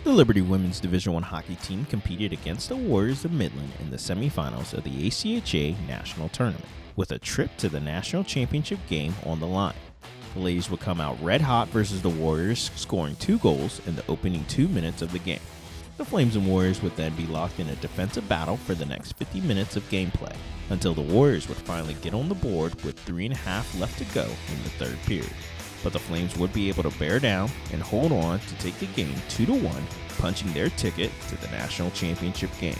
The Liberty Women's Division I hockey team competed against the Warriors of Midland in the semifinals of the ACHA National Tournament, with a trip to the National Championship game on the line. The ladies would come out red hot versus the Warriors, scoring 2 goals in the opening 2 minutes of the game. The Flames and Warriors would then be locked in a defensive battle for the next 50 minutes of gameplay, until the Warriors would finally get on the board with 3.5 left to go in the third period. But the Flames would be able to bear down and hold on to take the game 2-1, punching their ticket to the national championship game.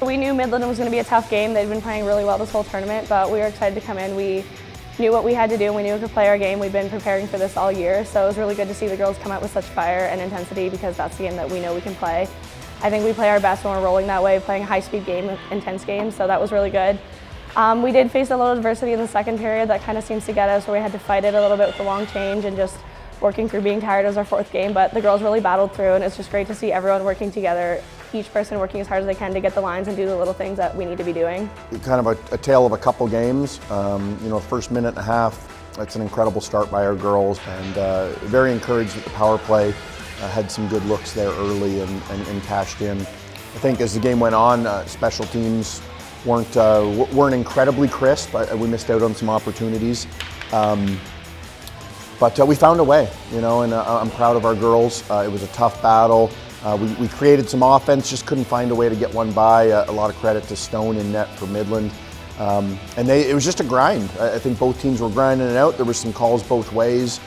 We knew Midland was going to be a tough game. They'd been playing really well this whole tournament, but we were excited to come in. We knew what we had to do, and we knew we could play our game. We've been preparing for this all year, so it was really good to see the girls come out with such fire and intensity, because that's the game that we know we can play. I think we play our best when we're rolling that way, playing a high-speed game, intense game, so that was really good. We did face a little adversity in the second period that kind of seems to get us, where we had to fight it a little bit with the long change and just working through being tired as our 4th game, but the girls really battled through, and it's just great to see everyone working together, each person working as hard as they can to get the lines and do the little things that we need to be doing. Kind of a tale of a couple games. First minute and a half, that's an incredible start by our girls, and very encouraged that the power play had some good looks there early and cashed in. I think as the game went on, special teams weren't incredibly crisp. We missed out on some opportunities. But we found a way, and I'm proud of our girls. It was a tough battle. We created some offense, just couldn't find a way to get one by. A lot of credit to Stone and net for Midland. It was just a grind. I think both teams were grinding it out. There were some calls both ways.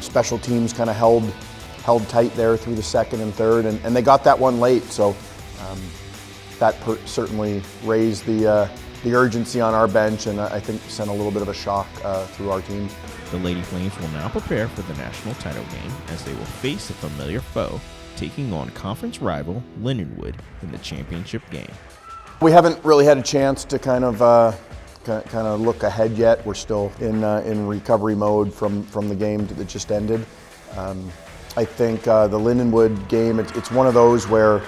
Special teams kind of held tight there through the second and third, and they got that one late. So that certainly raised the urgency on our bench, and I think sent a little bit of a shock through our team. The Lady Flames will now prepare for the national title game, as they will face a familiar foe, taking on conference rival Lindenwood in the championship game. We haven't really had a chance to kind of look ahead yet. We're still in recovery mode from the game that just ended. I think the Lindenwood game, it's one of those where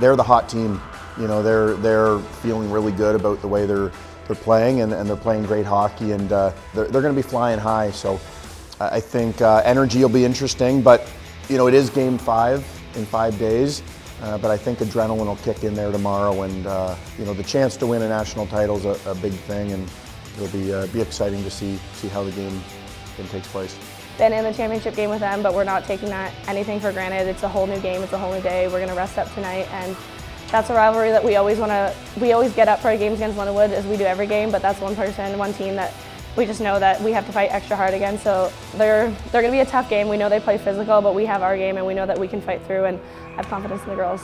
they're the hot team. They're feeling really good about the way they're playing, and they're playing great hockey, and they're going to be flying high. So I think energy will be interesting, but it is game 5 in 5 days. But I think adrenaline will kick in there tomorrow, and the chance to win a national title is a big thing, and it'll be exciting to see how the game takes place. Been in the championship game with them, but we're not taking anything for granted. It's a whole new game. It's a whole new day. We're going to rest up tonight, and that's a rivalry that we always get up for our games against Lindenwood, as we do every game, but that's one team that we just know that we have to fight extra hard against. So they're going to be a tough game. We know they play physical, but we have our game, and we know that we can fight through, and have confidence in the girls.